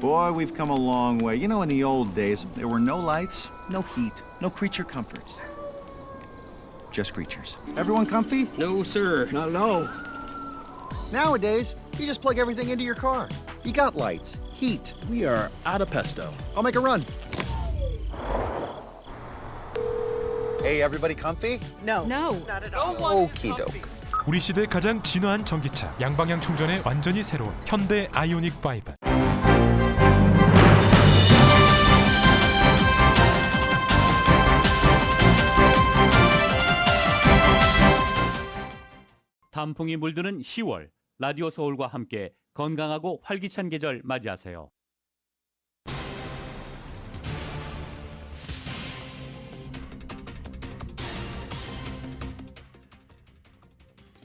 Boy, we've come a long way. You know, in the old days, there were no lights, no heat, no creature comforts. Just creatures. Everyone comfy? No, sir. No. Nowadays, you just plug everything into your car. You got lights, heat. We are out of pesto. I'll make a run. Hey, everybody comfy? No. Okie doke. 우리 시대 가장 진화한 전기차, 양방향 충전에 완전히 새로운 현대 아이오닉 5. 단풍이 물드는 10월, 라디오 서울과 함께 건강하고 활기찬 계절 맞이하세요.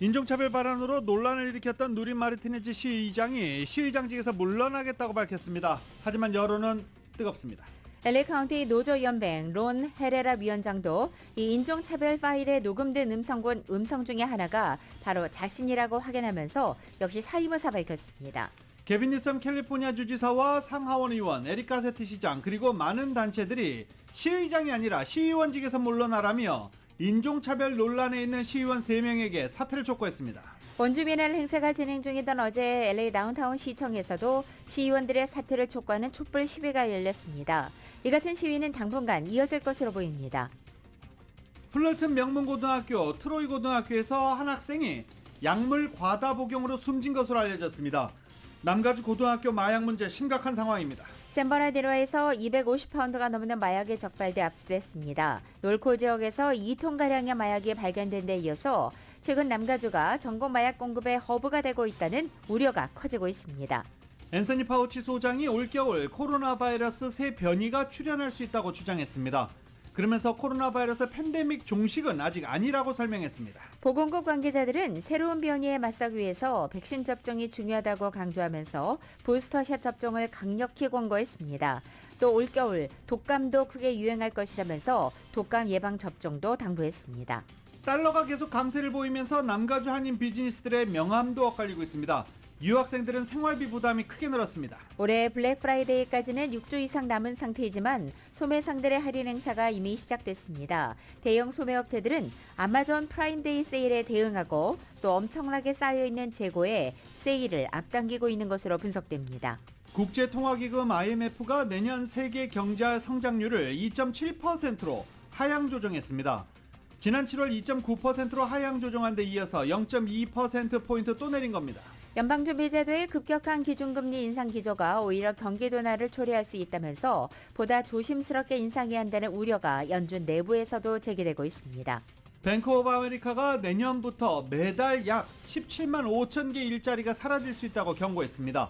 인종차별 발언으로 논란을 일으켰던 누린 마르티네즈 시의장이 시의장직에서 물러나겠다고 밝혔습니다. 하지만 여론은 뜨겁습니다. LA 카운티 노조연맹 론 헤레라 위원장도 이 인종차별 파일에 녹음된 음성 중에 하나가 바로 자신이라고 확인하면서 역시 사임의사 밝혔습니다. 게빈 뉴섬 캘리포니아 주지사와 상하원 의원, 에릭 가세트 시장 그리고 많은 단체들이 시의장이 아니라 시의원직에서 물러나라며 인종차별 논란에 있는 시의원 3명에게 사퇴를 촉구했습니다. 원주민의 행사가 진행 중이던 어제 LA 다운타운 시청에서도 시의원들의 사퇴를 촉구하는 촛불 시위가 열렸습니다. 이 같은 시위는 당분간 이어질 것으로 보입니다. 플럴튼 명문고등학교 트로이 고등학교에서 한 학생이 약물 과다 복용으로 숨진 것으로 알려졌습니다. 남가주 고등학교 마약 문제 심각한 상황입니다. 샌버나디노에서 250파운드가 넘는 마약이 적발돼 압수됐습니다. 놀코 지역에서 2톤가량의 마약이 발견된 데 이어서 최근 남가주가 전국 마약 공급에 허브가 되고 있다는 우려가 커지고 있습니다. 앤서니 파우치 소장이 올겨울 코로나 바이러스 새 변이가 출현할 수 있다고 주장했습니다. 그러면서 코로나 바이러스 팬데믹 종식은 아직 아니라고 설명했습니다. 보건국 관계자들은 새로운 변이에 맞서기 위해서 백신 접종이 중요하다고 강조하면서 부스터샷 접종을 강력히 권고했습니다. 또 올겨울 독감도 크게 유행할 것이라면서 독감 예방 접종도 당부했습니다. 달러가 계속 강세를 보이면서 남가주 한인 비즈니스들의 명함도 엇갈리고 있습니다. 유학생들은 생활비 부담이 크게 늘었습니다. 올해 블랙 프라이데이까지는 6주 이상 남은 상태이지만 소매상들의 할인 행사가 이미 시작됐습니다. 대형 소매업체들은 아마존 프라임데이 세일에 대응하고 또 엄청나게 쌓여있는 재고에 세일을 앞당기고 있는 것으로 분석됩니다. 국제통화기금 IMF가 내년 세계 경제 성장률을 2.7%로 하향 조정했습니다. 지난 7월 2.9%로 하향 조정한 데 이어서 0.2%포인트 또 내린 겁니다. 연방준비제도의 급격한 기준금리 인상 기조가 오히려 경기 둔화를 초래할 수 있다면서 보다 조심스럽게 인상해야 한다는 우려가 연준 내부에서도 제기되고 있습니다. 뱅크 오브 아메리카가 내년부터 매달 약 17만 5천 개 일자리가 사라질 수 있다고 경고했습니다.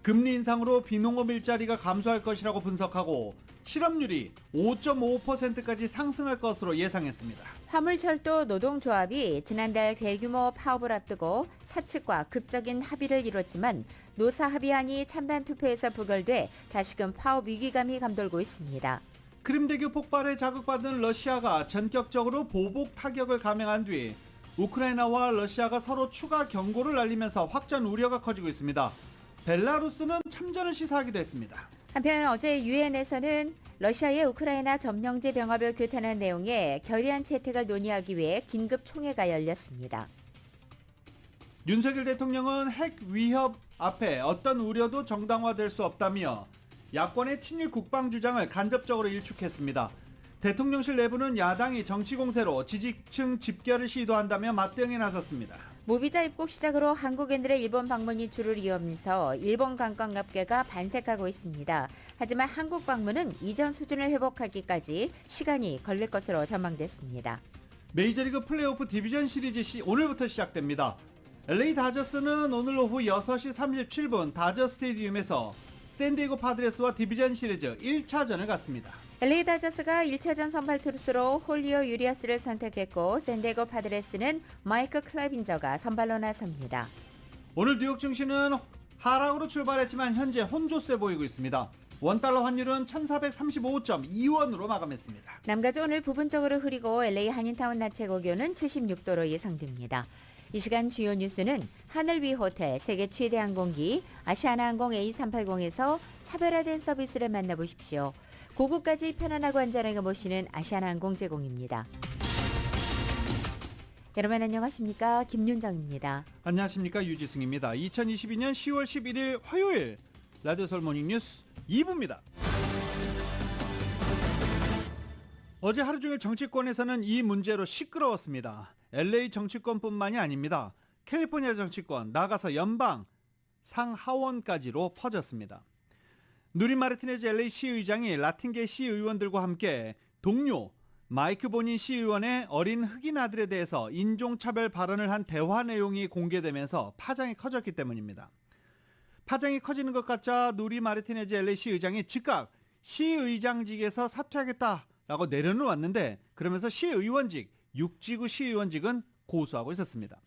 금리 인상으로 비농업 일자리가 감소할 것이라고 분석하고 실업률이 5.5%까지 상승할 것으로 예상했습니다. 화물철도 노동조합이 지난달 대규모 파업을 앞두고 사측과 극적인 합의를 이뤘지만 노사 합의안이 찬반 투표에서 부결돼 다시금 파업 위기감이 감돌고 있습니다. 크림대교 폭발에 자극받은 러시아가 전격적으로 보복 타격을 감행한 뒤 우크라이나와 러시아가 서로 추가 경고를 날리면서 확전 우려가 커지고 있습니다. 벨라루스는 참전을 시사하기도 했습니다. 한편 어제 유엔에서는 러시아의 우크라이나 점령지 병합을 규탄한 내용의 결의안 채택을 논의하기 위해 긴급 총회가 열렸습니다. 윤석열 대통령은 핵 위협 앞에 어떤 우려도 정당화될 수 없다며 야권의 친일 국방 주장을 간접적으로 일축했습니다. 대통령실 내부는 야당이 정치 공세로 지지층 집결을 시도한다며 맞대응에 나섰습니다. 무비자 입국 시작으로 한국인들의 일본 방문이 줄을 이으면서 일본 관광업계가 반색하고 있습니다. 하지만 한국 방문은 이전 수준을 회복하기까지 시간이 걸릴 것으로 전망됐습니다. 메이저리그 플레이오프 디비전 시리즈 오늘부터 시작됩니다. LA 다저스는 오늘 오후 6시 37분 다저 스테디움에서 샌디에고 파드레스와 디비전 시리즈 1차전을 갖습니다. LA 다저스가 1차전 선발 투수로 홀리오 유리아스를 선택했고 샌디에고 파드레스는 마이크 클라빈저가 선발로 나섭니다. 오늘 뉴욕 증시는 하락으로 출발했지만 현재 혼조세 보이고 있습니다. 원달러 환율은 1435.2원으로 마감했습니다. 남가주 오늘 부분적으로 흐리고 LA 한인타운 낮 최고기온은 76도로 예상됩니다. 이 시간 주요 뉴스는 하늘 위 호텔 세계 최대 항공기 아시아나항공 A380에서 차별화된 서비스를 만나보십시오. 고국까지 편안하고 안전하게 모시는 아시아나항공 제공입니다. 여러분 안녕하십니까? 김윤정입니다. 안녕하십니까? 유지승입니다. 2022년 10월 11일 화요일 라디오 서울 모닝뉴스 2부입니다. 어제 하루 종일 정치권에서는 이 문제로 시끄러웠습니다. LA 정치권뿐만이 아닙니다. 캘리포니아 정치권, 나아가서 연방, 상하원까지로 퍼졌습니다. 누리 마르티네즈 LA 시의장이 라틴계 시의원들과 함께 동료 마이크 보닌 시의원의 어린 흑인 아들에 대해서 인종차별 발언을 한 대화 내용이 공개되면서 파장이 커졌기 때문입니다. 파장이 커지는 것 같자 누리 마르티네즈 LA 시의장이 즉각 시의장직에서 사퇴하겠다라고 내려놓았는데 그러면서 시의원직, 6지구 시의원직은 고수하고 있었습니다.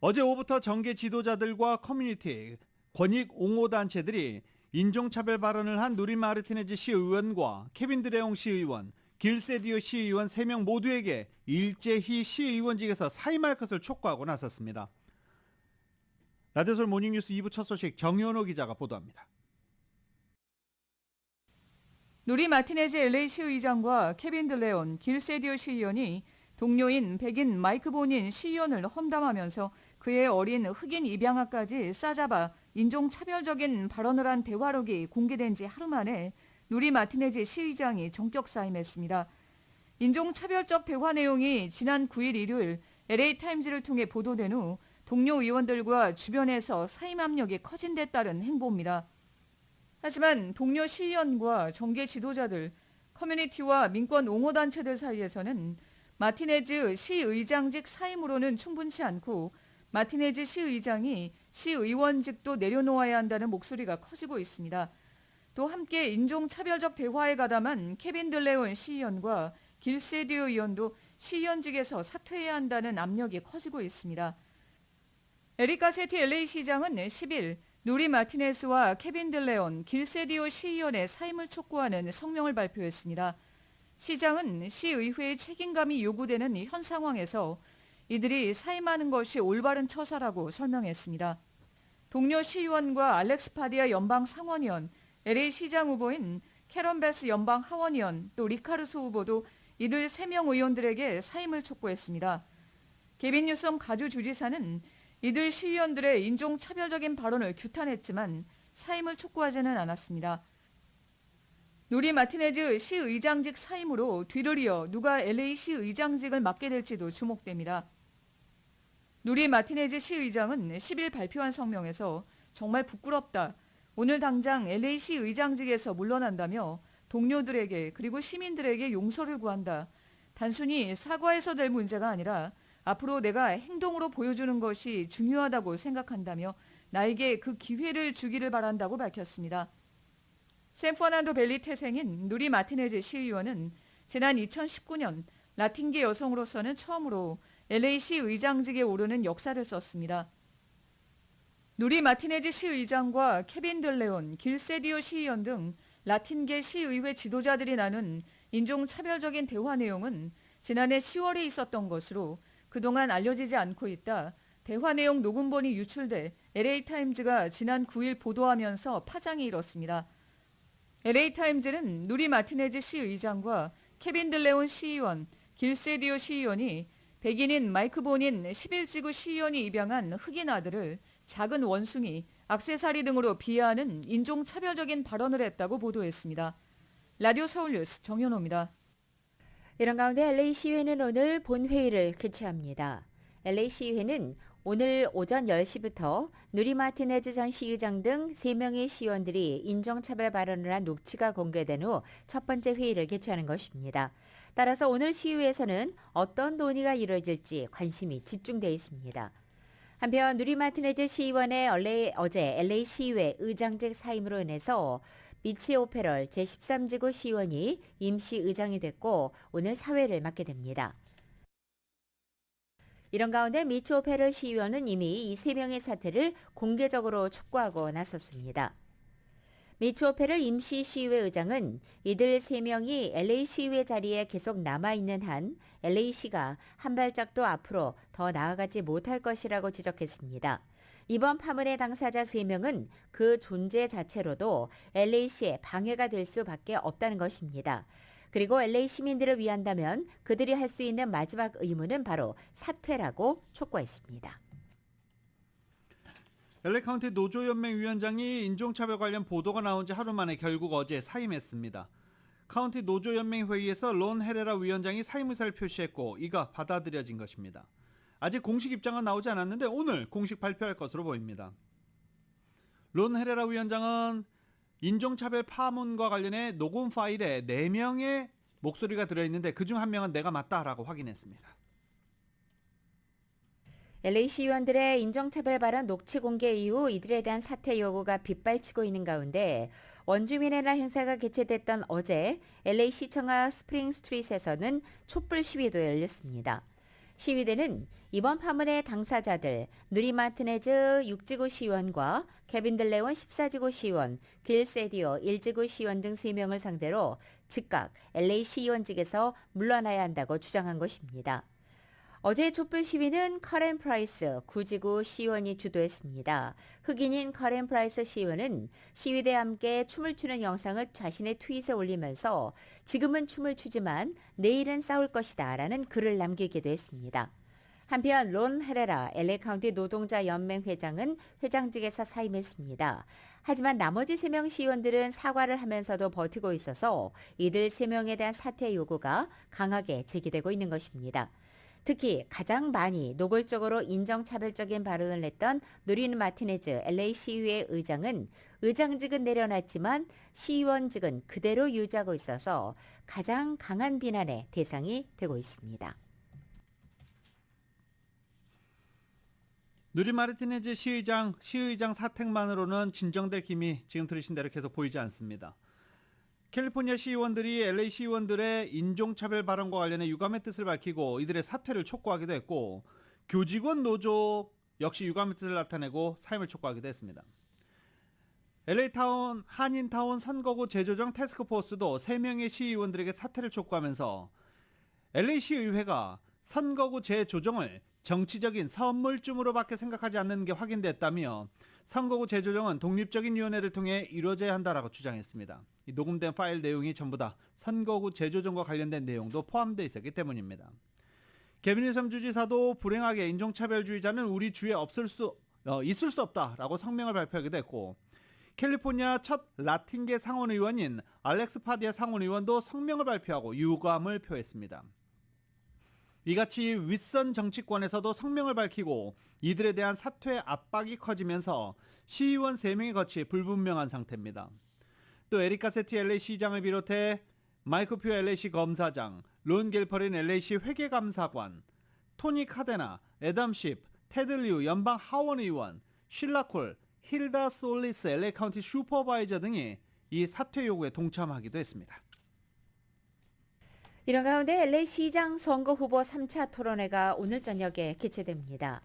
어제 오후부터 정계 지도자들과 커뮤니티, 권익 옹호단체들이 인종차별 발언을 한 누리 마르티네즈 시의원과 케빈 드레옹 시의원, 길세디오 시의원 3명 모두에게 일제히 시의원직에서 사임할 것을 촉구하고 나섰습니다. 라디오솔 모닝뉴스 2부 첫 소식 정현호 기자가 보도합니다. 누리 마티네즈 LA 시의장과 케빈 드레온, 길세디오 시의원이 동료인 백인 마이크 보닌 시의원을 험담하면서 그의 어린 흑인 입양아까지 싸잡아 인종차별적인 발언을 한 대화록이 공개된 지 하루 만에 누리 마티네즈 시의장이 전격 사임했습니다. 인종차별적 대화 내용이 지난 9일 일요일 LA타임즈를 통해 보도된 후 동료 의원들과 주변에서 사임 압력이 커진 데 따른 행보입니다. 하지만 동료 시의원과 정계 지도자들, 커뮤니티와 민권 옹호단체들 사이에서는 마티네즈 시의장직 사임으로는 충분치 않고 마티네즈 시의장이 시의원직도 내려놓아야 한다는 목소리가 커지고 있습니다. 또 함께 인종차별적 대화에 가담한 케빈 드레온 시의원과 길세디오 의원도 시의원직에서 사퇴해야 한다는 압력이 커지고 있습니다. 에릭 가세티 LA 시장은 10일 누리 마티네스와 케빈 드레온, 길세디오 시의원의 사임을 촉구하는 성명을 발표했습니다. 시장은 시의회의 책임감이 요구되는 현 상황에서 이들이 사임하는 것이 올바른 처사라고 설명했습니다. 동료 시의원과 알렉스 파디아 연방 상원의원, LA 시장 후보인 캐런 베스 연방 하원의원, 또 리카르소 후보도 이들 3명 의원들에게 사임을 촉구했습니다. 게빈 뉴섬 가주 주지사는 이들 시의원들의 인종차별적인 발언을 규탄했지만 사임을 촉구하지는 않았습니다. 누리 마티네즈 시의장직 사임으로 뒤를 이어 누가 LA 시의장직을 맡게 될지도 주목됩니다. 누리 마티네즈 시의장은 10일 발표한 성명에서 정말 부끄럽다. 오늘 당장 LA 시의장직에서 물러난다며 동료들에게 그리고 시민들에게 용서를 구한다. 단순히 사과해서 될 문제가 아니라 앞으로 내가 행동으로 보여주는 것이 중요하다고 생각한다며 나에게 그 기회를 주기를 바란다고 밝혔습니다. 샌프라난도 밸리 태생인 누리 마티네즈 시의원은 지난 2019년 라틴계 여성으로서는 처음으로 LA 시의장직에 오르는 역사를 썼습니다. 누리 마티네즈 시의장과 케빈 드레온, 길세디오 시의원 등 라틴계 시의회 지도자들이 나눈 인종차별적인 대화 내용은 지난해 10월에 있었던 것으로 그동안 알려지지 않고 있다. 대화 내용 녹음본이 유출돼 LA타임즈가 지난 9일 보도하면서 파장이 일었습니다. LA타임즈는 누리 마티네즈 시의장과 케빈 드레온 시의원, 길세디오 시의원이 백인인 마이크 보닌 11지구 시의원이 입양한 흑인 아들을 작은 원숭이, 액세서리 등으로 비하하는 인종차별적인 발언을 했다고 보도했습니다. 라디오 서울뉴스 정현호입니다. 이런 가운데 LA 시의회는 오늘 본회의를 개최합니다. LA 시의회는 오늘 오전 10시부터 누리 마티네즈 전 시의장 등 3명의 시의원들이 인종차별 발언을 한 녹취가 공개된 후 첫 번째 회의를 개최하는 것입니다. 따라서 오늘 시의회에서는 어떤 논의가 이루어질지 관심이 집중되어 있습니다. 한편 누리 마티네즈 시의원의 어제 LA 시의회 의장직 사임으로 인해서 미치 오페럴 제13지구 시의원이 임시 의장이 됐고 오늘 사회를 맡게 됩니다. 이런 가운데 미치 오페럴 시의원은 이미 이 3명의 사퇴를 공개적으로 촉구하고 나섰습니다. 미츠 오페럴 임시 시의회 의장은 이들 3명이 LA 시의회 자리에 계속 남아있는 한 LA시가 한 발짝도 앞으로 더 나아가지 못할 것이라고 지적했습니다. 이번 파문의 당사자 3명은 그 존재 자체로도 LA시에 방해가 될 수밖에 없다는 것입니다. 그리고 LA 시민들을 위한다면 그들이 할 수 있는 마지막 의무는 바로 사퇴라고 촉구했습니다. LA 카운티 노조연맹 위원장이 인종차별 관련 보도가 나온 지 하루 만에 결국 어제 사임했습니다. 카운티 노조연맹 회의에서 론 헤레라 위원장이 사임 의사를 표시했고 이가 받아들여진 것입니다. 아직 공식 입장은 나오지 않았는데 오늘 공식 발표할 것으로 보입니다. 론 헤레라 위원장은 인종차별 파문과 관련해 녹음 파일에 4명의 목소리가 들어있는데 그중 1명은 내가 맞다라고 확인했습니다. LA 시의원들의 인종차별 발언 녹취 공개 이후 이들에 대한 사퇴 요구가 빗발치고 있는 가운데 원주민의 날 행사가 개최됐던 어제 LA 시청아 스프링 스트릿에서는 촛불 시위도 열렸습니다. 시위대는 이번 파문의 당사자들 누리 마티네즈 6지구 시의원과 케빈 들레온 14지구 시의원, 길 세디오 1지구 시의원 등 3명을 상대로 즉각 LA 시의원직에서 물러나야 한다고 주장한 것입니다. 어제 촛불 시위는 커렌 프라이스 9지구 시의원이 주도했습니다. 흑인인 커렌 프라이스 시의원은 시위대와 함께 춤을 추는 영상을 자신의 트윗에 올리면서 지금은 춤을 추지만 내일은 싸울 것이다 라는 글을 남기기도 했습니다. 한편 론 헤레라 LA 카운티 노동자 연맹 회장은 회장직에서 사임했습니다. 하지만 나머지 3명 시의원들은 사과를 하면서도 버티고 있어서 이들 3명에 대한 사퇴 요구가 강하게 제기되고 있는 것입니다. 특히 가장 많이 노골적으로 인종차별적인 발언을 했던 누린 마티네즈 LA 시의회 의장은 의장직은 내려놨지만 시의원직은 그대로 유지하고 있어서 가장 강한 비난의 대상이 되고 있습니다. 누린 마티네즈 시의장 사택만으로는 진정될 힘이 지금 들으신 대로 계속 보이지 않습니다. 캘리포니아 시의원들이 LA 시의원들의 인종차별 발언과 관련해 유감의 뜻을 밝히고 이들의 사퇴를 촉구하기도 했고 교직원 노조 역시 유감의 뜻을 나타내고 사임을 촉구하기도 했습니다. LA타운 한인타운 선거구 재조정 태스크포스도 3명의 시의원들에게 사퇴를 촉구하면서 LA 시의회가 선거구 재조정을 정치적인 선물쯤으로밖에 생각하지 않는 게 확인됐다며 선거구 재조정은 독립적인 위원회를 통해 이루어져야 한다라고 주장했습니다. 이 녹음된 파일 내용이 전부 다 선거구 재조정과 관련된 내용도 포함되어 있었기 때문입니다. 게빈 뉴섬 주지사도 불행하게 인종차별주의자는 우리 주에 있을 수 없다라고 성명을 발표하기도 했고 캘리포니아 첫 라틴계 상원의원인 알렉스 파디아 상원의원도 성명을 발표하고 유감을 표했습니다. 이같이 윗선 정치권에서도 성명을 밝히고 이들에 대한 사퇴 압박이 커지면서 시의원 3명이 거치 불분명한 상태입니다. 또 에리카 세티 LA시 장을 비롯해 마이크 퓨 LA시 검사장, 론 길퍼린 LA시 회계감사관, 토니 카데나, 애덤 십, 테드 리우 연방 하원의원, 실라 콜, 힐다 솔리스 LA 카운티 슈퍼바이저 등이 이 사퇴 요구에 동참하기도 했습니다. 이런 가운데 LA 시장 선거 후보 3차 토론회가 오늘 저녁에 개최됩니다.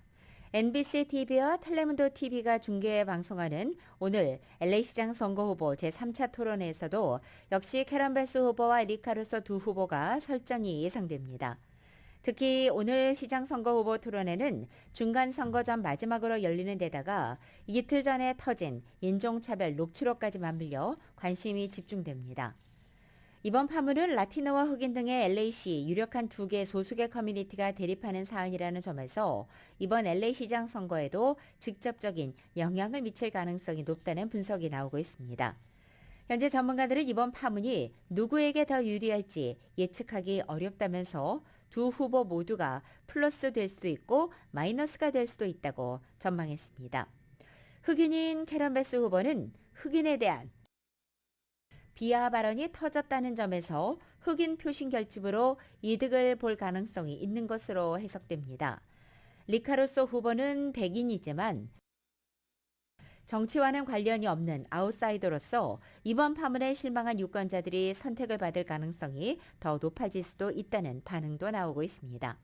NBC TV와 텔레문도 TV가 중계 방송하는 오늘 LA 시장 선거 후보 제3차 토론회에서도 역시 캐런 베스 후보와 리카 루소 두 후보가 설전이 예상됩니다. 특히 오늘 시장 선거 후보 토론회는 중간 선거전 마지막으로 열리는 데다가 이틀 전에 터진 인종차별 녹취록까지 맞물려 관심이 집중됩니다. 이번 파문은 라티노와 흑인 등의 LA시 유력한 2개 소수계 커뮤니티가 대립하는 사안이라는 점에서 이번 LA시장 선거에도 직접적인 영향을 미칠 가능성이 높다는 분석이 나오고 있습니다. 현재 전문가들은 이번 파문이 누구에게 더 유리할지 예측하기 어렵다면서 두 후보 모두가 플러스 될 수도 있고 마이너스가 될 수도 있다고 전망했습니다. 흑인인 캐런 베스 후보는 흑인에 대한 비하 발언이 터졌다는 점에서 흑인 표심 결집으로 이득을 볼 가능성이 있는 것으로 해석됩니다. 리카 루소 후보는 백인이지만 정치와는 관련이 없는 아웃사이더로서 이번 파문에 실망한 유권자들이 선택을 받을 가능성이 더 높아질 수도 있다는 반응도 나오고 있습니다.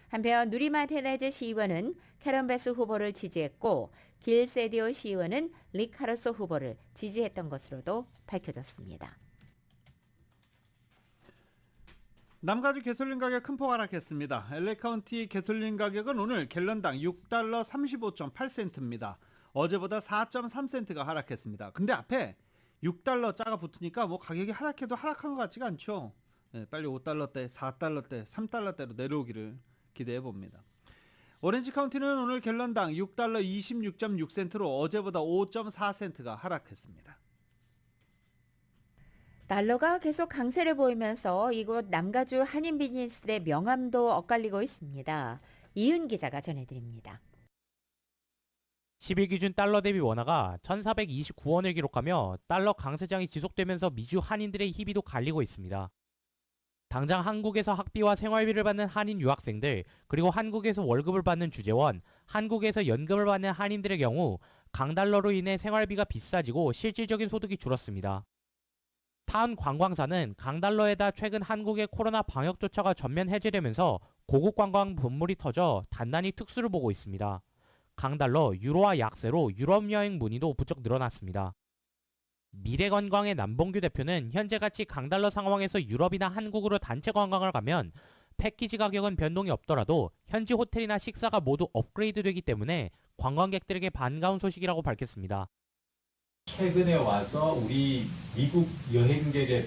한편 누리 마티네즈 시의원은 캐런 베스 후보를 지지했고 길 세디오 시의원은 릭 카루소 후보를 지지했던 것으로도 밝혀졌습니다. 남가주 가솔린 가격 큰 폭 하락했습니다. LA 카운티 가솔린 가격은 오늘 갤런당 6달러 35.8센트입니다. 어제보다 4.3센트가 하락했습니다. 근데 앞에 6달러 자가 붙으니까 뭐 가격이 하락해도 하락한 것 같지가 않죠. 네, 빨리 5달러대, 4달러대, 3달러대로 내려오기를 기대해 봅니다. 오렌지 카운티는 오늘 갤런당 6달러 26.6센트로 어제보다 5.4센트가 하락했습니다. 달러가 계속 강세를 보이면서 이곳 남가주 한인 비즈니스들의 명함도 엇갈리고 있습니다. 이윤 기자가 전해드립니다. 10일 기준 달러 대비 원화가 1,429원을 기록하며 달러 강세장이 지속되면서 미주 한인들의 희비도 갈리고 있습니다. 당장 한국에서 학비와 생활비를 받는 한인 유학생들, 그리고 한국에서 월급을 받는 주재원, 한국에서 연금을 받는 한인들의 경우 강달러로 인해 생활비가 비싸지고 실질적인 소득이 줄었습니다. 타운 관광사는 강달러에다 최근 한국의 코로나 방역 조처가 전면 해제되면서 고국 관광 본물이 터져 단단히 특수를 보고 있습니다. 강달러, 유로화 약세로 유럽 여행 문의도 부쩍 늘어났습니다. 미래관광의 남봉규 대표는 현재같이 강달러 상황에서 유럽이나 한국으로 단체 관광을 가면 패키지 가격은 변동이 없더라도 현지 호텔이나 식사가 모두 업그레이드 되기 때문에 관광객들에게 반가운 소식이라고 밝혔습니다. 최근에 와서 우리 미국 여행객의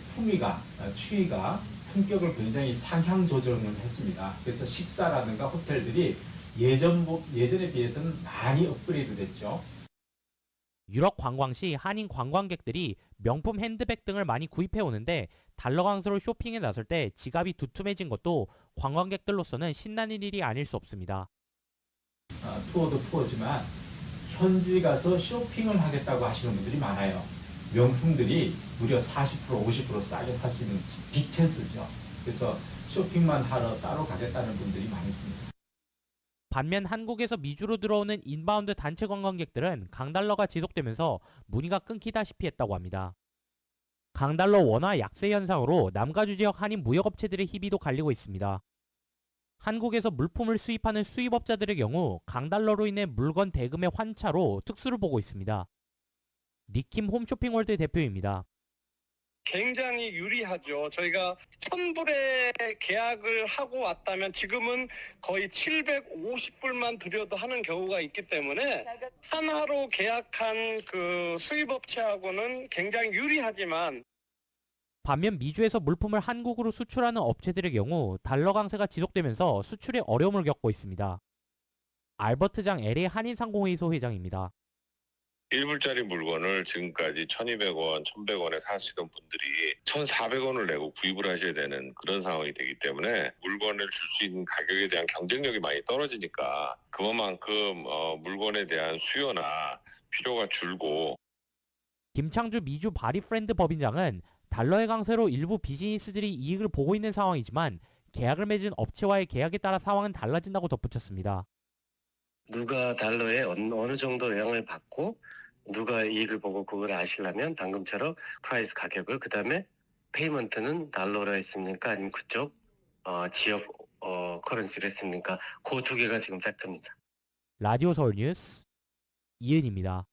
추이가 품격을 굉장히 상향 조정을 했습니다. 그래서 식사라든가 호텔들이 예전에 비해서는 많이 업그레이드 됐죠. 유럽 관광 시 한인 관광객들이 명품 핸드백 등을 많이 구입해 오는데 달러 강세로 쇼핑에 나설 때 지갑이 두툼해진 것도 관광객들로서는 신나는 일이 아닐 수 없습니다. 투어도 투어지만 현지 가서 쇼핑을 하겠다고 하시는 분들이 많아요. 명품들이 무려 40%, 50% 싸게 살 수 있는 빅 찬스죠. 그래서 쇼핑만 하러 따로 가겠다는 분들이 많이 있습니다. 반면 한국에서 미주로 들어오는 인바운드 단체 관광객들은 강달러가 지속되면서 문의가 끊기다시피 했다고 합니다. 강달러 원화 약세 현상으로 남가주 지역 한인 무역업체들의 희비도 갈리고 있습니다. 한국에서 물품을 수입하는 수입업자들의 경우 강달러로 인해 물건 대금의 환차로 특수를 보고 있습니다. 리킴 홈쇼핑월드 대표입니다. 굉장히 유리하죠. 저희가 1,000불에 계약을 하고 왔다면 지금은 거의 750불만 들여도 하는 경우가 있기 때문에 하나로 계약한 그 수입업체하고는 굉장히 유리하지만 반면 미주에서 물품을 한국으로 수출하는 업체들의 경우 달러 강세가 지속되면서 수출에 어려움을 겪고 있습니다. 알버트장 LA 한인상공회의소 회장입니다. 1불짜리 물건을 지금까지 1,200원, 1,100원에 사시던 분들이 1,400원을 내고 구입을 하셔야 되는 그런 상황이 되기 때문에 물건을 줄 수 있는 가격에 대한 경쟁력이 많이 떨어지니까 그만큼 물건에 대한 수요나 필요가 줄고. 김창주 미주 바리프렌드 법인장은 달러의 강세로 일부 비즈니스들이 이익을 보고 있는 상황이지만 계약을 맺은 업체와의 계약에 따라 상황은 달라진다고 덧붙였습니다. 누가 달러에 어느 정도 영향을 받고 누가 이익을 보고 그걸 아시려면 방금처럼 프라이스 가격을 그다음에 페이먼트는 달러로 했습니까? 아니면 그쪽 지역 커런시로 했습니까? 그 두 개가 지금 팩터입니다. 라디오 서울 뉴스 이은입니다.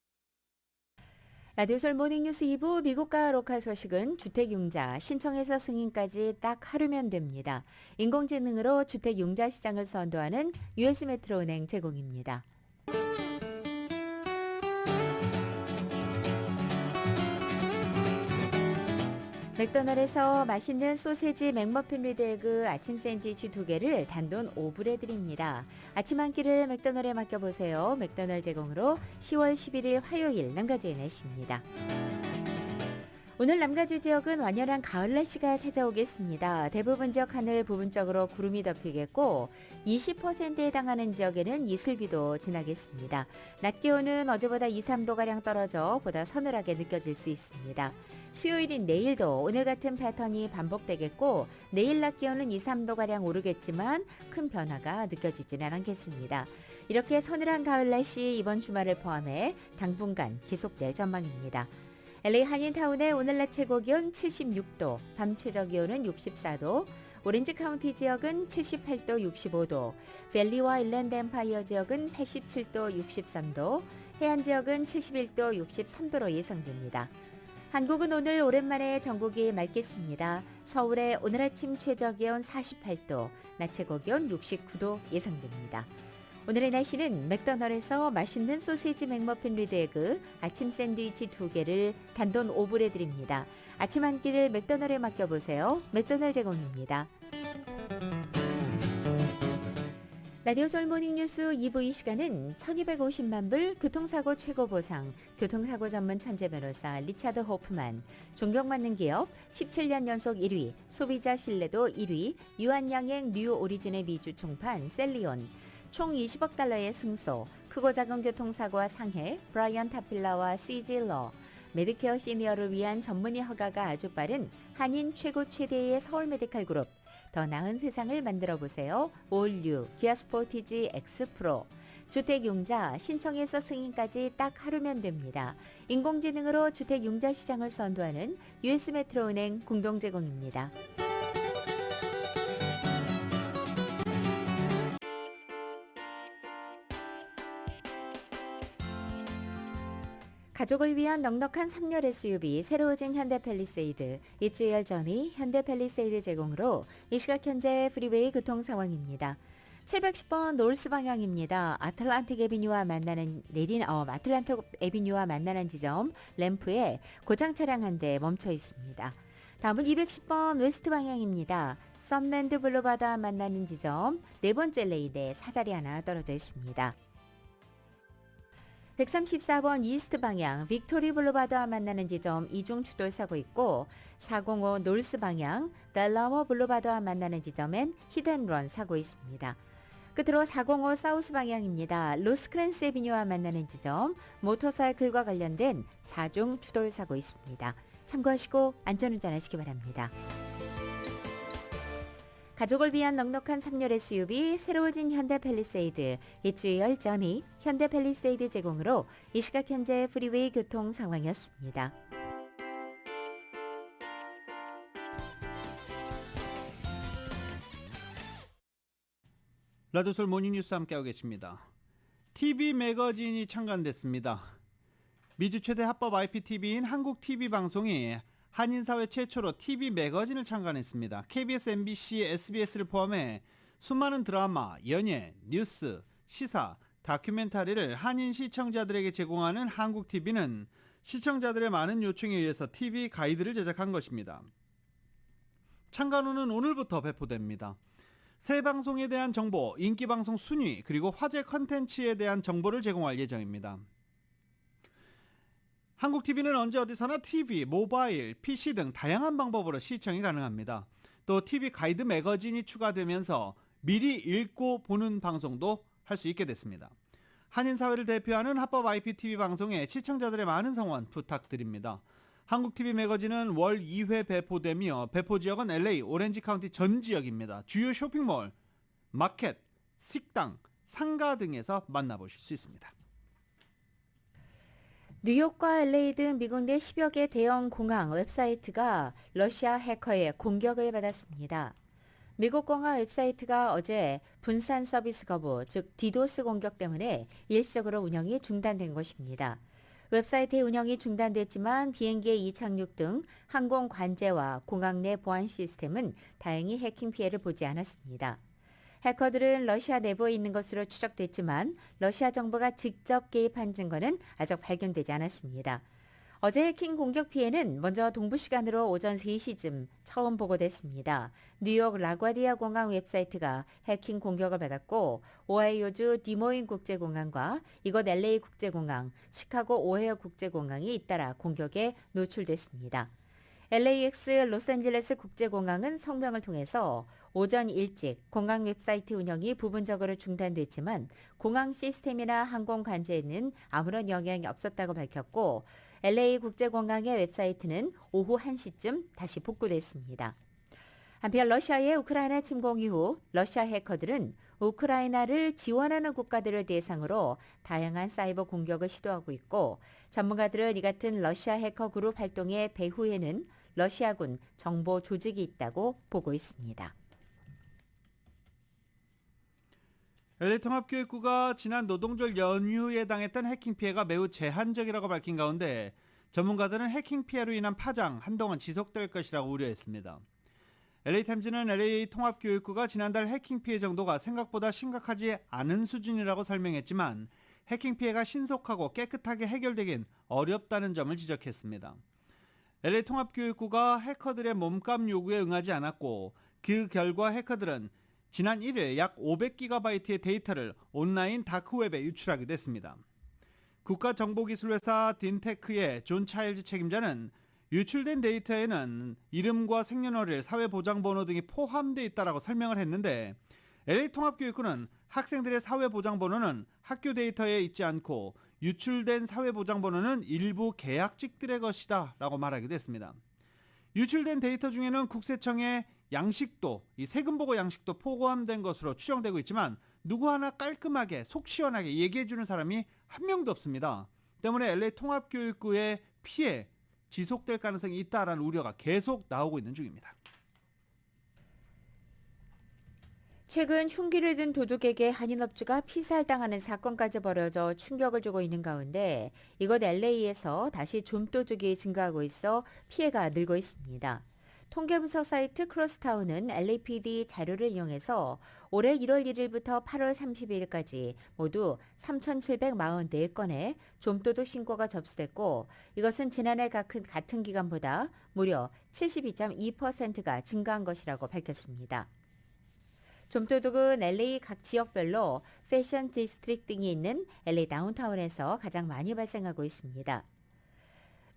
라디오 서울 모닝뉴스 2부 미국과 로컬 소식은 주택융자, 신청해서 승인까지 딱 하루면 됩니다. 인공지능으로 주택융자 시장을 선도하는 US메트로은행 제공입니다. 맥도날드에서 맛있는 소세지 맥머핀 위드 에그 아침 샌드위치 2개를 단돈 5불에 드립니다. 아침 한 끼를 맥도날드에 맡겨보세요. 맥도날드 제공으로 10월 11일 화요일 남가주의 날씨입니다. 오늘 남가주 지역은 완연한 가을 날씨가 찾아오겠습니다. 대부분 지역 하늘 부분적으로 구름이 덮이겠고 20%에 해당하는 지역에는 이슬비도 지나겠습니다. 낮 기온은 어제보다 2, 3도가량 떨어져 보다 서늘하게 느껴질 수 있습니다. 수요일인 내일도 오늘 같은 패턴이 반복되겠고 내일 낮 기온은 2, 3도가량 오르겠지만 큰 변화가 느껴지지는 않겠습니다. 이렇게 서늘한 가을 날씨 이번 주말을 포함해 당분간 계속될 전망입니다. LA 한인타운의 오늘 낮 최고 기온 76도, 밤 최저 기온은 64도, 오렌지 카운티 지역은 78도, 65도, 밸리와 일랜드 엠파이어 지역은 87도, 63도, 해안 지역은 71도, 63도로 예상됩니다. 한국은 오늘 오랜만에 전국이 맑겠습니다. 서울의 오늘 아침 최저기온 48도, 낮 최고기온 69도 예상됩니다. 오늘의 날씨는 맥도날드에서 맛있는 소세지 맥머핀 리드에그, 아침 샌드위치 2개를 단돈 5불에 드립니다. 아침 한 끼를 맥도날드에 맡겨보세요. 맥도날드 제공입니다. 라디오 솔 모닝뉴스 2부 이 시간은 1250만 불 교통사고 최고 보상, 교통사고 전문 천재 변호사 리차드 호프만, 존경받는 기업 17년 연속 1위, 소비자 신뢰도 1위, 유한양행 뉴 오리진의 미주 총판 셀리온, 총 20억 달러의 승소, 크고 작은 교통사고와 상해, 브라이언 타필라와 CG러, 메디케어 시니어를 위한 전문의 허가가 아주 빠른 한인 최고 최대의 서울 메디칼 그룹, 더 나은 세상을 만들어보세요. 올류, 기아 스포티지 X 프로. 주택융자, 신청에서 승인까지 딱 하루면 됩니다. 인공지능으로 주택융자 시장을 선도하는 US 메트로은행 공동 제공입니다. 가족을 위한 넉넉한 3열 SUV 새로워진 현대 팰리세이드, 일주일 전이 현대 팰리세이드 제공으로 이 시각 현재 프리웨이 교통 상황입니다. 710번 노스 방향입니다. 아틀란틱 애비뉴와 만나는 아틀란틱 애비뉴와 만나는 지점 램프에 고장 차량 한 대 멈춰 있습니다. 다음은 210번 웨스트 방향입니다. 썸랜드 블루바드와 만나는 지점 네 번째 레인에 사다리 하나 떨어져 있습니다. 134번 이스트 방향 빅토리 블루바드와 만나는 지점 이중 추돌 사고 있고, 405 노스 방향 델라워 블루바드와 만나는 지점엔 히든런 사고 있습니다. 끝으로 405 사우스 방향입니다. 로스크랜스 애비뉴와 만나는 지점 모터사이클과 관련된 4중 추돌 사고 있습니다. 참고하시고 안전운전하시기 바랍니다. 가족을 위한 넉넉한 3열 SUV 새로워진 현대 팰리세이드, 일주일 전이 현대 팰리세이드 제공으로 이 시각 현재 프리웨이 교통 상황이었습니다. 라디오솔 모닝뉴스 함께하고 계십니다. TV 매거진이 창간됐습니다. 미주 최대 합법 IPTV인 한국TV방송이 한인사회 최초로 TV 매거진을 창간했습니다. KBS, MBC, SBS를 포함해 수많은 드라마, 연예, 뉴스, 시사, 다큐멘터리를 한인 시청자들에게 제공하는 한국TV는 시청자들의 많은 요청에 의해서 TV 가이드를 제작한 것입니다. 창간 후는 오늘부터 배포됩니다. 새 방송에 대한 정보, 인기방송 순위, 그리고 화제 컨텐츠에 대한 정보를 제공할 예정입니다. 한국TV는 언제 어디서나 TV, 모바일, PC 등 다양한 방법으로 시청이 가능합니다. 또 TV 가이드 매거진이 추가되면서 미리 읽고 보는 방송도 할 수 있게 됐습니다. 한인사회를 대표하는 합법 IPTV 방송에 시청자들의 많은 성원 부탁드립니다. 한국TV 매거진은 월 2회 배포되며 배포 지역은 LA, 오렌지 카운티 전 지역입니다. 주요 쇼핑몰, 마켓, 식당, 상가 등에서 만나보실 수 있습니다. 뉴욕과 LA 등 미국 내 10여 개 대형 공항 웹사이트가 러시아 해커의 공격을 받았습니다. 미국 공항 웹사이트가 어제 분산 서비스 거부, 즉 디도스 공격 때문에 일시적으로 운영이 중단된 것입니다. 웹사이트의 운영이 중단됐지만 비행기의 이착륙 등 항공 관제와 공항 내 보안 시스템은 다행히 해킹 피해를 보지 않았습니다. 해커들은 러시아 내부에 있는 것으로 추정됐지만 러시아 정부가 직접 개입한 증거는 아직 발견되지 않았습니다. 어제 해킹 공격 피해는 먼저 동부 시간으로 오전 3시쯤 처음 보고됐습니다. 뉴욕 라과디아 공항 웹사이트가 해킹 공격을 받았고, 오하이오주 디모인 국제공항과 이곳 LA 국제공항, 시카고 오헤어 국제공항이 잇따라 공격에 노출됐습니다. LAX 로스앤젤레스 국제공항은 성명을 통해서 오전 일찍 공항 웹사이트 운영이 부분적으로 중단됐지만 공항 시스템이나 항공 관제에는 아무런 영향이 없었다고 밝혔고, LA 국제공항의 웹사이트는 오후 1시쯤 다시 복구됐습니다. 한편 러시아의 우크라이나 침공 이후 러시아 해커들은 우크라이나를 지원하는 국가들을 대상으로 다양한 사이버 공격을 시도하고 있고, 전문가들은 이 같은 러시아 해커 그룹 활동의 배후에는 러시아군 정보 조직이 있다고 보고 있습니다. LA 통합교육부가 지난 노동절 연휴에 당했던 해킹 피해가 매우 제한적이라고 밝힌 가운데 전문가들은 해킹 피해로 인한 파장 한동안 지속될 것이라고 우려했습니다. LA타임즈는 LA 통합교육부가 지난달 해킹 피해 정도가 생각보다 심각하지 않은 수준이라고 설명했지만 해킹 피해가 신속하고 깨끗하게 해결되긴 어렵다는 점을 지적했습니다. LA 통합교육부가 해커들의 몸값 요구에 응하지 않았고 그 결과 해커들은 지난 1일 약 500GB의 데이터를 온라인 다크웹에 유출하기도 했습니다. 국가정보기술회사 딘테크의 존 차일즈 책임자는 유출된 데이터에는 이름과 생년월일, 사회보장번호 등이 포함되어 있다고 설명을 했는데 LA 통합교육부는 학생들의 사회보장번호는 학교 데이터에 있지 않고 유출된 사회보장번호는 일부 계약직들의 것이다 라고 말하기도 했습니다. 유출된 데이터 중에는 국세청의 양식도, 이 세금보고 양식도 포함된 것으로 추정되고 있지만 누구 하나 깔끔하게 속 시원하게 얘기해주는 사람이 한 명도 없습니다. 때문에 LA 통합교육부의 피해 지속될 가능성이 있다라는 우려가 계속 나오고 있는 중입니다. 최근 흉기를 든 도둑에게 한인업주가 피살당하는 사건까지 벌어져 충격을 주고 있는 가운데 이곳 LA에서 다시 좀도둑이 증가하고 있어 피해가 늘고 있습니다. 통계분석 사이트 크로스타운은 LAPD 자료를 이용해서 올해 1월 1일부터 8월 31일까지 모두 3,744건의 좀도둑 신고가 접수됐고 이것은 지난해 같은 기간보다 무려 72.2%가 증가한 것이라고 밝혔습니다. 좀도둑은 LA 각 지역별로 패션 디스트릭 등이 있는 LA 다운타운에서 가장 많이 발생하고 있습니다.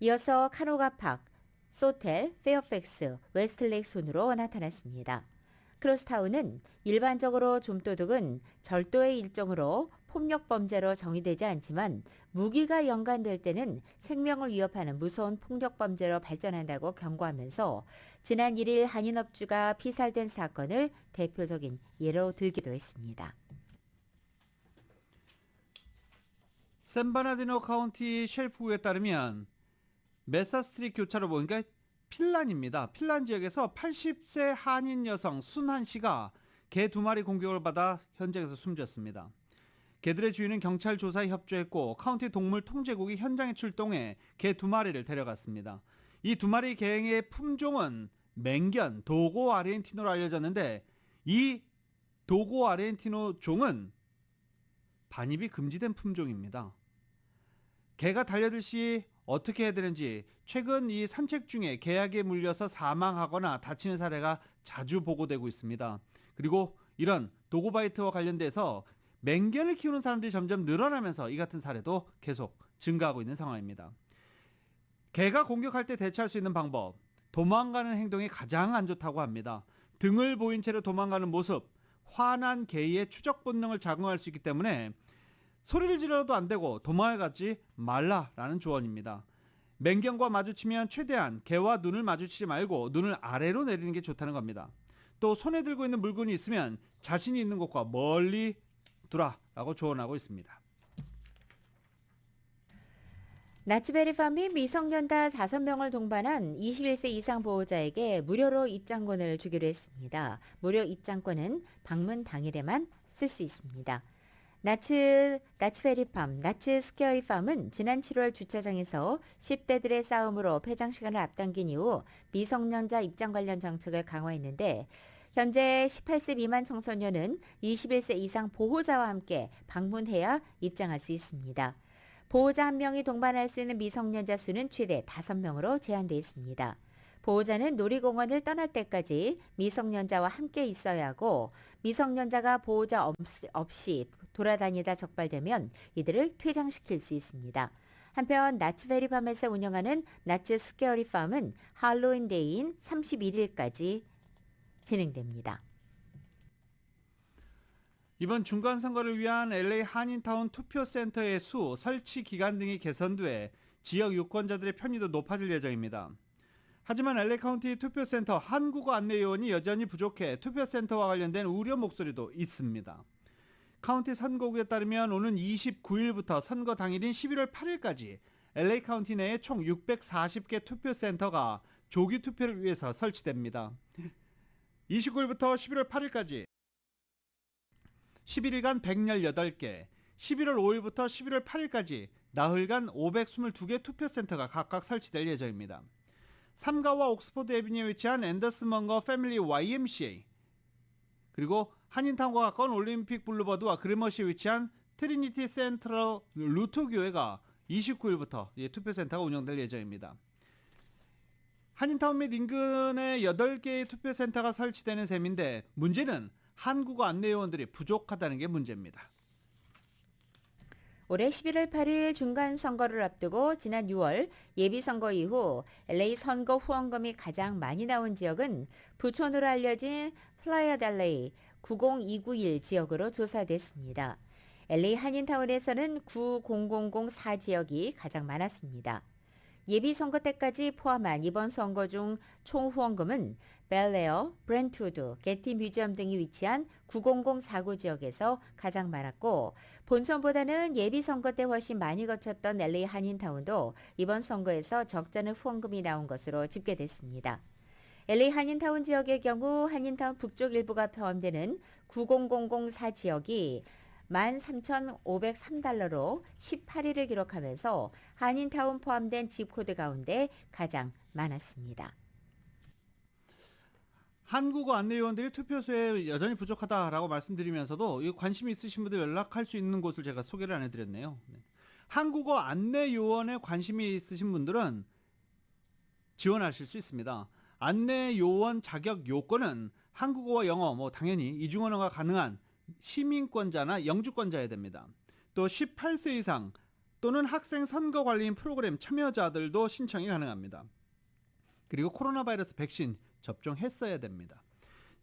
이어서 카노가팍, 소텔, 페어팩스, 웨스트레이크 순으로 나타났습니다. 크로스타운은 일반적으로 좀도둑은 절도의 일종으로 폭력 범죄로 정의되지 않지만 무기가 연관될 때는 생명을 위협하는 무서운 폭력 범죄로 발전한다고 경고하면서 지난 1일 한인업주가 피살된 사건을 대표적인 예로 들기도 했습니다. 샌바나디노 카운티 셰리프에 따르면 메사스트리트 교차로 보니까 필란입니다. 필란 지역에서 80세 한인 여성 순한 씨가 개 2마리 공격을 받아 현장에서 숨졌습니다. 개들의 주인은 경찰 조사에 협조했고 카운티 동물 통제국이 현장에 출동해 개 2마리를 데려갔습니다. 이 2마리 개의 품종은 맹견, 도고 아르헨티노로 알려졌는데 이 도고 아르헨티노 종은 반입이 금지된 품종입니다. 개가 달려들 시 어떻게 해야 되는지 최근 이 산책 중에 개약에 물려서 사망하거나 다치는 사례가 자주 보고되고 있습니다. 그리고 이런 도고바이트와 관련돼서 맹견을 키우는 사람들이 점점 늘어나면서 이 같은 사례도 계속 증가하고 있는 상황입니다. 개가 공격할 때 대처할 수 있는 방법, 도망가는 행동이 가장 안 좋다고 합니다. 등을 보인 채로 도망가는 모습, 화난 개의 추적 본능을 자극할 수 있기 때문에 소리를 지르어도 안 되고 도망을 가지 말라라는 조언입니다. 맹견과 마주치면 최대한 개와 눈을 마주치지 말고 눈을 아래로 내리는 게 좋다는 겁니다. 또 손에 들고 있는 물건이 있으면 자신이 있는 곳과 멀리 두라라고 조언하고 있습니다. 나츠베리팜이 미성년자 5명을 동반한 21세 이상 보호자에게 무료로 입장권을 주기로 했습니다. 무료 입장권은 방문 당일에만 쓸 수 있습니다. 나츠베리팜, 나츠스케어리팜은 지난 7월 주차장에서 10대들의 싸움으로 폐장 시간을 앞당긴 이후 미성년자 입장 관련 정책을 강화했는데 현재 18세 미만 청소년은 21세 이상 보호자와 함께 방문해야 입장할 수 있습니다. 보호자 1명이 동반할 수 있는 미성년자 수는 최대 5명으로 제한되어 있습니다. 보호자는 놀이공원을 떠날 때까지 미성년자와 함께 있어야 하고 미성년자가 보호자 없이 돌아다니다 적발되면 이들을 퇴장시킬 수 있습니다. 한편 나츠베리팜에서 운영하는 나츠스케어리팜은 할로윈데이인 31일까지 진행됩니다. 이번 중간선거를 위한 LA 한인타운 투표센터의 수, 설치 기간 등이 개선돼 지역 유권자들의 편의도 높아질 예정입니다. 하지만 LA 카운티 투표센터 한국어 안내 요원이 여전히 부족해 투표센터와 관련된 우려 목소리도 있습니다. 카운티 선거국에 따르면 오는 29일부터 선거 당일인 11월 8일까지 LA 카운티 내에 총 640개 투표센터가 조기 투표를 위해서 설치됩니다. 29일부터 11월 8일까지 11일간 118개, 11월 5일부터 11월 8일까지 나흘간 522개 투표센터가 각각 설치될 예정입니다. 삼가와 옥스퍼드 애비뉴에 위치한 앤더슨 먼거 패밀리 YMCA, 그리고 한인타운과 가까운 올림픽 블루버드와 그레머시에 위치한 트리니티 센트럴 루터 교회가 29일부터 투표센터가 운영될 예정입니다. 한인타운 및 인근에 8개의 투표센터가 설치되는 셈인데 문제는 한국어 안내요원들이 부족하다는 게 문제입니다. 올해 11월 8일 중간선거를 앞두고 지난 6월 예비선거 이후 LA 선거 후원금이 가장 많이 나온 지역은 부촌으로 알려진 플라야델레이 90291 지역으로 조사됐습니다. LA 한인타운에서는 90004 지역이 가장 많았습니다. 예비선거 때까지 포함한 이번 선거 중 총 후원금은 벨레어, 브렌트우드, 게티 뮤지엄 등이 위치한 90049 지역에서 가장 많았고 본선보다는 예비선거 때 훨씬 많이 거쳤던 LA 한인타운도 이번 선거에서 적잖은 후원금이 나온 것으로 집계됐습니다. LA 한인타운 지역의 경우 한인타운 북쪽 일부가 포함되는 90004 지역이 13,503달러로 18위를 기록하면서 한인타운 포함된 집코드 가운데 가장 많았습니다. 한국어 안내요원들이 투표소에 여전히 부족하다라고 말씀드리면서도 이 관심이 있으신 분들 연락할 수 있는 곳을 제가 소개를 안 해드렸네요. 한국어 안내요원에 관심이 있으신 분들은 지원하실 수 있습니다. 안내요원 자격 요건은 한국어와 영어, 당연히 이중 언어가 가능한 시민권자나 영주권자여야 됩니다. 또 18세 이상 또는 학생 선거관리인 프로그램 참여자들도 신청이 가능합니다. 그리고 코로나 바이러스 백신 접종했어야 됩니다.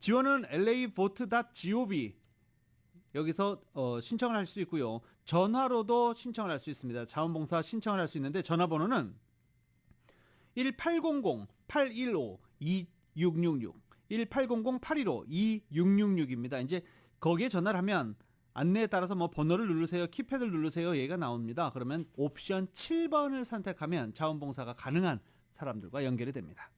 지원은 lavote.gov 여기서 신청을 할 수 있고요. 전화로도 신청을 할 수 있습니다. 자원봉사 신청을 할 수 있는데 전화번호는 1800-815-2666 1800-815-2666입니다. 이제 거기에 전화를 하면 안내에 따라서 번호를 누르세요, 키패드를 누르세요 얘가 나옵니다. 그러면 옵션 7번을 선택하면 자원봉사가 가능한 사람들과 연결이 됩니다.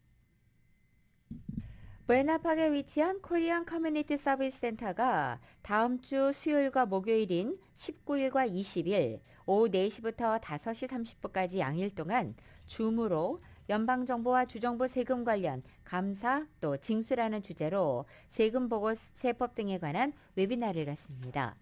부에나파크에 위치한 코리안 커뮤니티 서비스 센터가 다음 주 수요일과 목요일인 19일과 20일 오후 4시부터 5시 30분까지 양일 동안 줌으로 연방정부와 주정부 세금 관련 감사 또 징수라는 주제로 세금보고세법 등에 관한 웨비나를 갖습니다.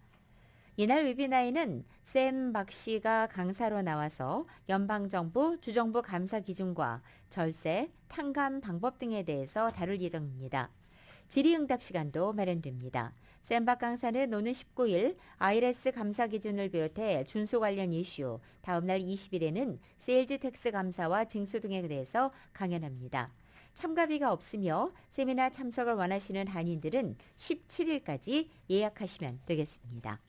이날 웨비나에는 샘 박 씨가 강사로 나와서 연방정부, 주정부 감사 기준과 절세, 탕감 방법 등에 대해서 다룰 예정입니다. 질의응답 시간도 마련됩니다. 샘 박 강사는 오는 19일 IRS 감사 기준을 비롯해 준수 관련 이슈, 다음날 20일에는 세일즈 텍스 감사와 징수 등에 대해서 강연합니다. 참가비가 없으며 세미나 참석을 원하시는 한인들은 17일까지 예약하시면 되겠습니다.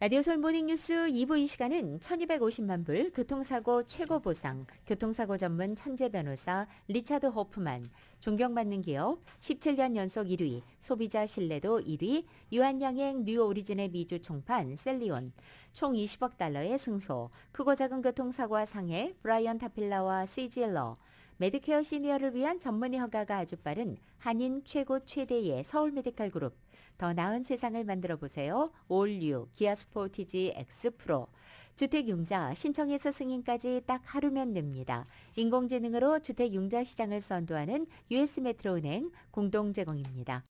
라디오 솔 모닝뉴스 2부 이 시간은 1250만 불 교통사고 최고 보상, 교통사고 전문 천재 변호사 리차드 호프만, 존경받는 기업 17년 연속 1위, 소비자 신뢰도 1위, 유한양행 뉴 오리진의 미주 총판 셀리온, 총 20억 달러의 승소, 크고 작은 교통사고와 상해 브라이언 타필라와 CGL러, 메디케어 시니어를 위한 전문의 허가가 아주 빠른 한인 최고 최대의 서울 메디칼 그룹, 더 나은 세상을 만들어 보세요. 올류 기아 스포티지 X 프로. 주택융자 신청에서 승인까지 딱 하루면 됩니다. 인공지능으로 주택융자 시장을 선도하는 US 메트로은행 공동 제공입니다.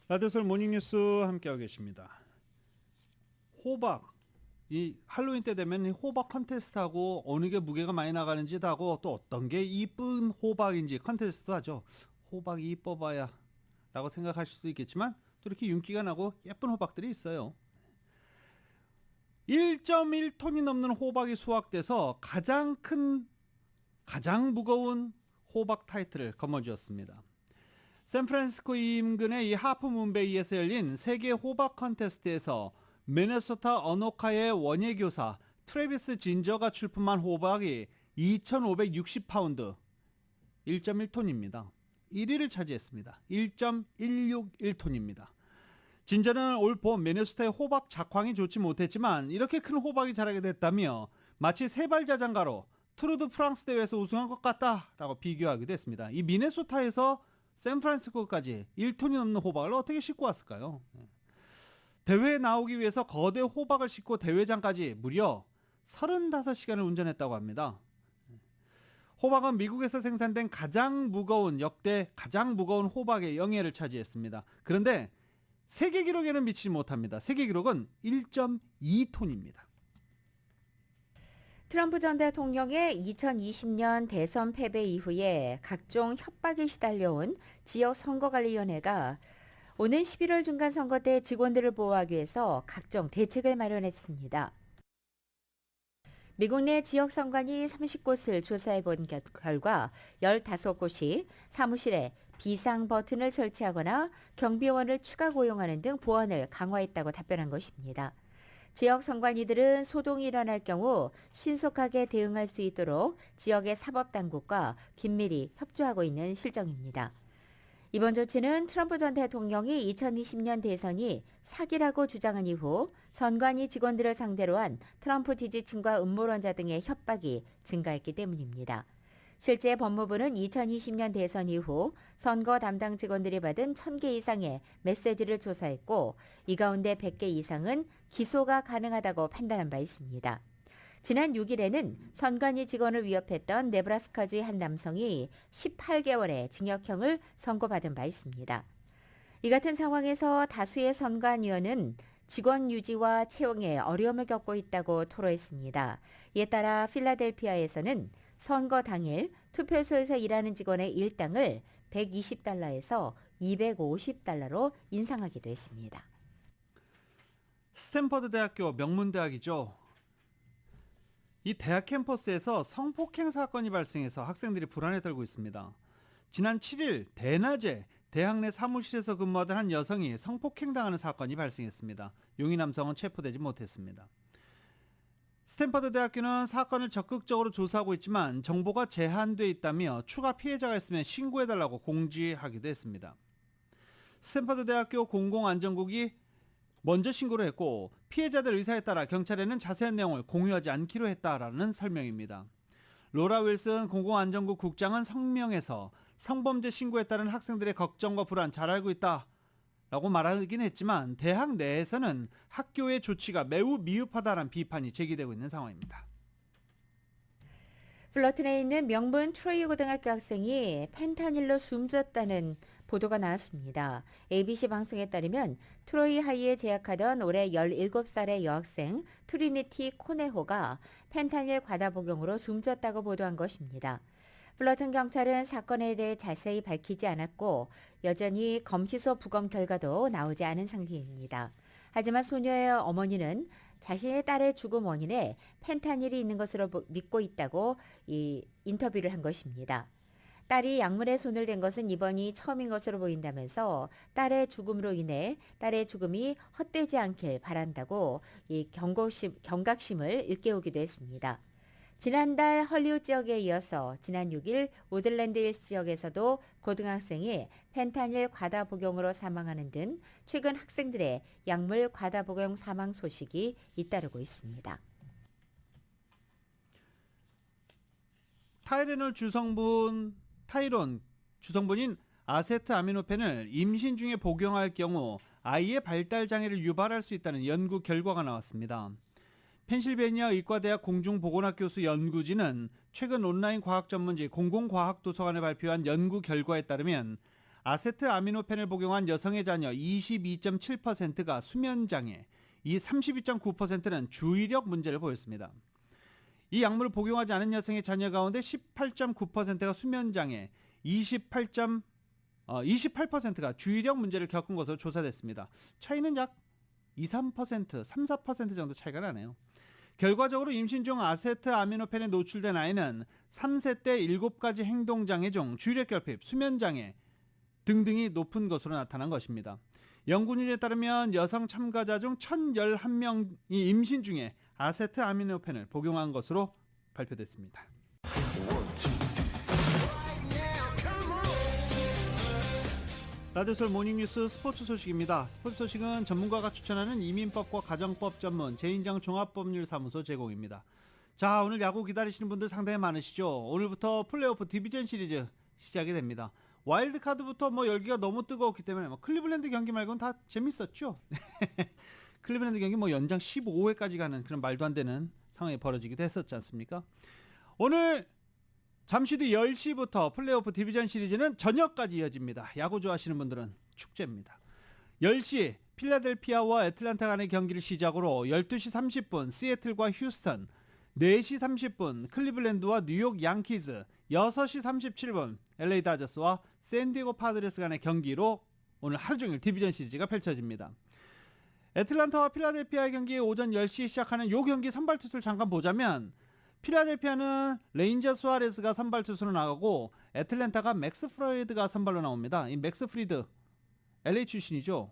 라디오솔 모닝뉴스 함께하고 계십니다. 호박. 이 할로윈 때 되면 호박 컨테스트하고 어느 게 무게가 많이 나가는지도 하고 또 어떤 게 이쁜 호박인지 컨테스트도 하죠. 호박이 이뻐봐야 라고 생각하실 수도 있겠지만 또 이렇게 윤기가 나고 예쁜 호박들이 있어요. 1.1톤이 넘는 호박이 수확돼서 가장 무거운 호박 타이틀을 거머쥐었습니다. 샌프란시스코 인근의 이 하프문베이에서 열린 세계 호박 컨테스트에서 미네소타 어노카의 원예교사 트래비스 진저가 출품한 호박이 2,560파운드 1.1톤입니다. 1위를 차지했습니다. 1.161톤입니다. 진저는 올 봄 미네소타의 호박 작황이 좋지 못했지만 이렇게 큰 호박이 자라게 됐다며 마치 세발 자장가로 투르 드 프랑스 대회에서 우승한 것 같다라고 비교하기도 했습니다. 이 미네소타에서 샌프란시스코까지 1톤이 넘는 호박을 어떻게 싣고 왔을까요? 대회에 나오기 위해서 거대 호박을 싣고 대회장까지 무려 35시간을 운전했다고 합니다. 호박은 미국에서 생산된 역대 가장 무거운 호박의 영예를 차지했습니다. 그런데 세계 기록에는 미치지 못합니다. 세계 기록은 1.2톤입니다. 트럼프 전 대통령의 2020년 대선 패배 이후에 각종 협박에 시달려온 지역선거관리위원회가 오는 11월 중간선거 때 직원들을 보호하기 위해서 각종 대책을 마련했습니다. 미국 내 지역선관위 30곳을 조사해 본 결과 15곳이 사무실에 비상 버튼을 설치하거나 경비원을 추가 고용하는 등 보안을 강화했다고 답변한 것입니다. 지역 선관위들은 소동이 일어날 경우 신속하게 대응할 수 있도록 지역의 사법당국과 긴밀히 협조하고 있는 실정입니다. 이번 조치는 트럼프 전 대통령이 2020년 대선이 사기라고 주장한 이후 선관위 직원들을 상대로 한 트럼프 지지층과 음모론자 등의 협박이 증가했기 때문입니다. 실제 법무부는 2020년 대선 이후 선거 담당 직원들이 받은 1,000개 이상의 메시지를 조사했고 이 가운데 100개 이상은 기소가 가능하다고 판단한 바 있습니다. 지난 6일에는 선관위 직원을 위협했던 네브라스카주의 한 남성이 18개월의 징역형을 선고받은 바 있습니다. 이 같은 상황에서 다수의 선관위원은 직원 유지와 채용에 어려움을 겪고 있다고 토로했습니다. 이에 따라 필라델피아에서는 선거 당일 투표소에서 일하는 직원의 일당을 120달러에서 250달러로 인상하기도 했습니다. 스탠퍼드 대학교 명문대학이죠. 이 대학 캠퍼스에서 성폭행 사건이 발생해서 학생들이 불안에 떨고 있습니다. 지난 7일 대낮에 대학 내 사무실에서 근무하던 한 여성이 성폭행당하는 사건이 발생했습니다. 용의 남성은 체포되지 못했습니다. 스탠퍼드 대학교는 사건을 적극적으로 조사하고 있지만 정보가 제한돼 있다며 추가 피해자가 있으면 신고해달라고 공지하기도 했습니다. 스탠퍼드 대학교 공공안전국이 먼저 신고를 했고 피해자들 의사에 따라 경찰에는 자세한 내용을 공유하지 않기로 했다라는 설명입니다. 로라 윌슨 공공안전국 국장은 성명에서 성범죄 신고에 따른 학생들의 걱정과 불안 잘 알고 있다라고 말하긴 했지만 대학 내에서는 학교의 조치가 매우 미흡하다는 비판이 제기되고 있는 상황입니다. 플러튼에 있는 명문 트로이 고등학교 학생이 펜타닐로 숨졌다는 보도가 나왔습니다. ABC 방송에 따르면 트로이 하이에 재학하던 올해 17살의 여학생 트리니티 코네호가 펜타닐 과다 복용으로 숨졌다고 보도한 것입니다. 플러튼 경찰은 사건에 대해 자세히 밝히지 않았고 여전히 검시소 부검 결과도 나오지 않은 상태입니다. 하지만 소녀의 어머니는 자신의 딸의 죽음 원인에 펜타닐이 있는 것으로 믿고 있다고 인터뷰를 한 것입니다. 딸이 약물에 손을 댄 것은 이번이 처음인 것으로 보인다면서 딸의 죽음으로 인해 딸의 죽음이 헛되지 않길 바란다고 경각심을 일깨우기도 했습니다. 지난달 헐리우드 지역에 이어서 지난 6일 우들랜드 힐스 지역에서도 고등학생이 펜타닐 과다 복용으로 사망하는 등 최근 학생들의 약물 과다 복용 사망 소식이 잇따르고 있습니다. 타이론 주성분인 아세트아미노펜을 임신 중에 복용할 경우 아이의 발달 장애를 유발할 수 있다는 연구 결과가 나왔습니다. 펜실베니아 의과대학 공중보건학 교수 연구진은 최근 온라인 과학 전문지 공공과학도서관에 발표한 연구 결과에 따르면 아세트아미노펜을 복용한 여성의 자녀 22.7%가 수면장애, 이 32.9%는 주의력 문제를 보였습니다. 이 약물을 복용하지 않은 여성의 자녀 가운데 18.9%가 수면장애, 28%가 주의력 문제를 겪은 것으로 조사됐습니다. 차이는 약 3%, 4% 정도 차이가 나네요. 결과적으로 임신 중 아세트아미노펜에 노출된 아이는 3세 때 7가지 행동장애 중 주의력 결핍, 수면장애 등등이 높은 것으로 나타난 것입니다. 연구진에 따르면 여성 참가자 중 1,011명이 임신 중에 아세트아미노펜을 복용한 것으로 발표됐습니다. 라디오솔 모닝뉴스 스포츠 소식입니다. 스포츠 소식은 전문가가 추천하는 이민법과 가정법 전문 재인정 종합법률사무소 제공입니다. 자, 오늘 야구 기다리시는 분들 상당히 많으시죠. 오늘부터 플레이오프 디비전 시리즈 시작이 됩니다. 와일드카드부터 뭐 열기가 너무 뜨거웠기 때문에 뭐 클리블랜드 경기 말고는 다 재밌었죠. 클리블랜드 경기 뭐 연장 15회까지 가는 그런 말도 안 되는 상황이 벌어지기도 했었지 않습니까? 오늘 잠시 뒤 10시부터 플레이오프 디비전 시리즈는 저녁까지 이어집니다. 야구 좋아하시는 분들은 축제입니다. 10시 필라델피아와 애틀랜타 간의 경기를 시작으로 12시 30분 시애틀과 휴스턴, 4시 30분 클리블랜드와 뉴욕 양키즈, 6시 37분 LA 다저스와 샌디에고 파드레스 간의 경기로 오늘 하루 종일 디비전 시리즈가 펼쳐집니다. 애틀랜타와 필라델피아의 경기 오전 10시에 시작하는 이 경기 선발 투수를 잠깐 보자면 필라델피아는 레인저 수아레스가 선발 투수로 나가고 애틀랜타가 맥스 프로이드가 선발로 나옵니다. 이 맥스 프리드 LA 출신이죠.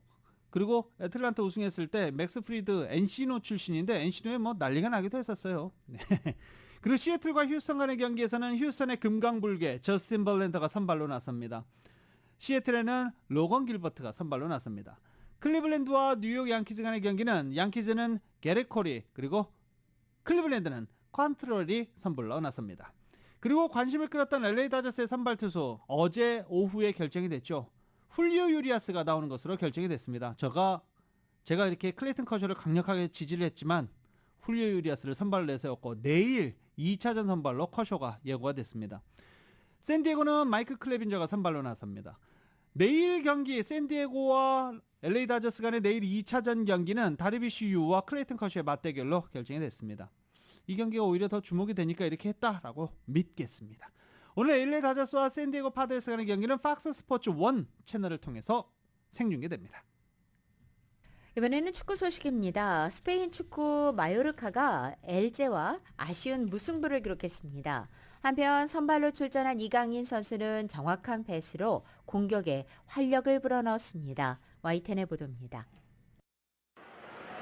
그리고 애틀랜타 우승했을 때 맥스 프리드 엔시노 출신인데 엔시노에 뭐 난리가 나기도 했었어요. 네. 그리고 시애틀과 휴스턴 간의 경기에서는 휴스턴의 금강불개 저스틴 벌랜더가 선발로 나섭니다. 시애틀에는 로건 길버트가 선발로 나섭니다. 클리블랜드와 뉴욕 양키즈 간의 경기는 양키즈는 게렛 코리 그리고 클리블랜드는 퀀트럴이 선발로 나섭니다. 그리고 관심을 끌었던 LA 다저스의 선발 투수 어제 오후에 결정이 됐죠. 훌리오 유리아스가 나오는 것으로 결정이 됐습니다. 제가 이렇게 클레이튼 커쇼를 강력하게 지지를 했지만 훌리오 유리아스를 선발로 내세웠고 내일 2차전 선발로 커쇼가 예고가 됐습니다. 샌디에고는 마이크 클레빈저가 선발로 나섭니다. 내일 경기 샌디에고와 LA 다저스 간의 내일 2차전 경기는 다르비쉬 유와 클레이튼 커쇼의 맞대결로 결정이 됐습니다. 이 경기가 오히려 더 주목이 되니까 이렇게 했다라고 믿겠습니다. 오늘 LA 다저스와 샌디에고 파드레스 간의 경기는 팍스 스포츠 1 채널을 통해서 생중계됩니다. 이번에는 축구 소식입니다. 스페인 축구 마요르카가 엘제와 아쉬운 무승부를 기록했습니다. 한편 선발로 출전한 이강인 선수는 정확한 패스로 공격에 활력을 불어넣었습니다. YTN의 보도입니다.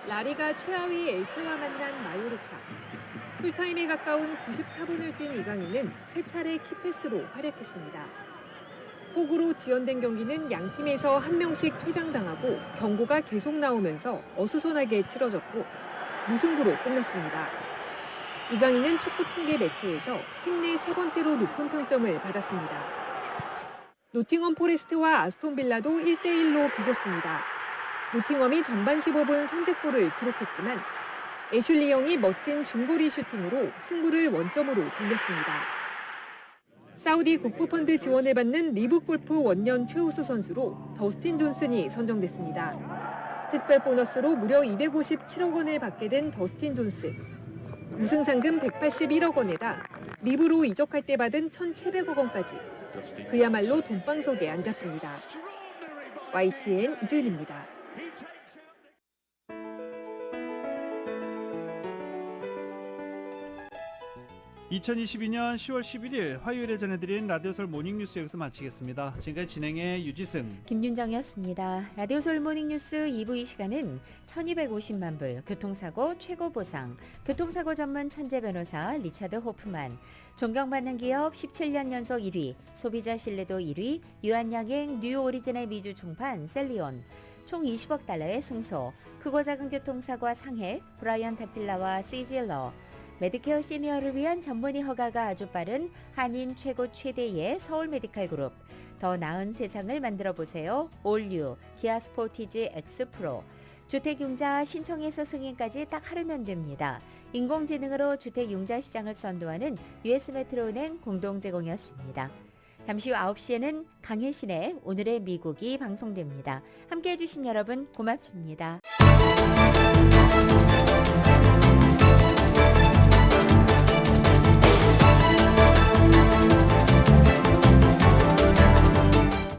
라리가 최하위 엘체와 만난 마요르카. 풀타임에 가까운 94분을 뛴 이강인은 3차례 키패스로 활약했습니다. 폭우로 지연된 경기는 양팀에서 한 명씩 퇴장당하고 경고가 계속 나오면서 어수선하게 치러졌고 무승부로 끝났습니다. 이강인은 축구 통계 매체에서 팀 내 3번째로 높은 평점을 받았습니다. 노팅엄 포레스트와 아스톤 빌라도 1대1로 비겼습니다. 노팅엄이 전반 15분 선제골을 기록했지만 애슐리 영이 멋진 중거리 슈팅으로 승부를 원점으로 돌렸습니다. 사우디 국부펀드 지원을 받는 리브골프 원년 최우수 선수로 더스틴 존슨이 선정됐습니다. 특별 보너스로 무려 257억 원을 받게 된 더스틴 존슨. 우승 상금 181억 원에다 리브로 이적할 때 받은 1,700억 원까지. 그야말로 돈방석에 앉았습니다. YTN 이진입니다. 2022년 10월 11일 화요일에 전해드린 라디오솔 모닝뉴스 여기서 마치겠습니다. 지금까지 진행의 유지승, 김윤정이었습니다. 라디오솔 모닝뉴스 2부 이 시간은 1250만 불 교통사고 최고 보상, 교통사고 전문 천재 변호사 리차드 호프만, 존경받는 기업 17년 연속 1위, 소비자 신뢰도 1위, 유한양행 뉴 오리진의 미주 중판 셀리온, 총 20억 달러의 승소, 크고 작은 교통사고와 상해, 브라이언 타필라와 시질러, 메디케어 시니어를 위한 전문의 허가가 아주 빠른 한인 최고 최대의 서울 메디칼 그룹, 더 나은 세상을 만들어 보세요. 올류 기아 스포티지 X 프로, 주택융자 신청에서 승인까지 딱 하루면 됩니다. 인공지능으로 주택융자 시장을 선도하는 US메트로은행 공동 제공이었습니다. 잠시 후 9시에는 강혜신의 오늘의 미국이 방송됩니다. 함께해 주신 여러분 고맙습니다.